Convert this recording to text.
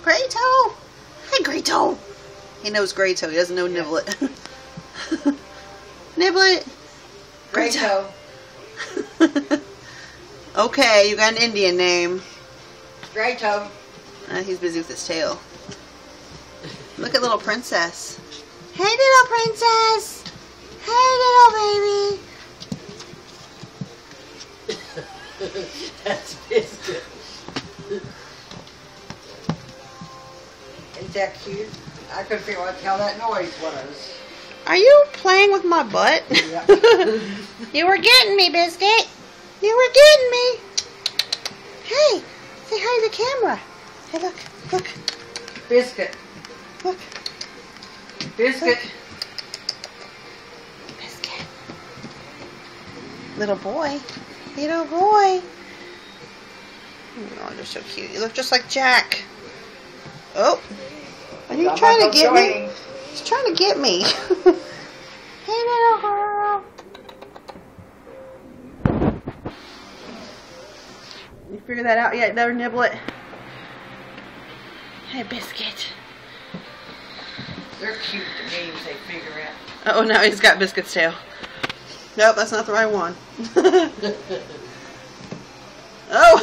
Graytoe. Hi, Graytoe. He knows Graytoe. He doesn't know Niblet. Niblet. Graytoe. Okay, you got an Indian name. Graytoe. He's busy with his tail. Look at little princess. Hey, little princess. Hey, little baby. That's Biscuit. Ain't that cute? I couldn't figure out what the hell that noise was. Are you playing with my butt? Yep. You were getting me, Biscuit. You were getting me. Hey, say hi to the camera. Hey, look, look, Biscuit. look. Biscuit. Biscuit. Little boy. Little boy. Oh, you're so cute. You look just like Jack. Oh. Are you trying to get me? He's trying to get me. Hey, little girl. You figure that out yet, there, Niblet? Hey, Biscuit. They're cute, the names they figure out. Oh, now he's got Biscuit's tail. Nope, that's not the right one. Oh!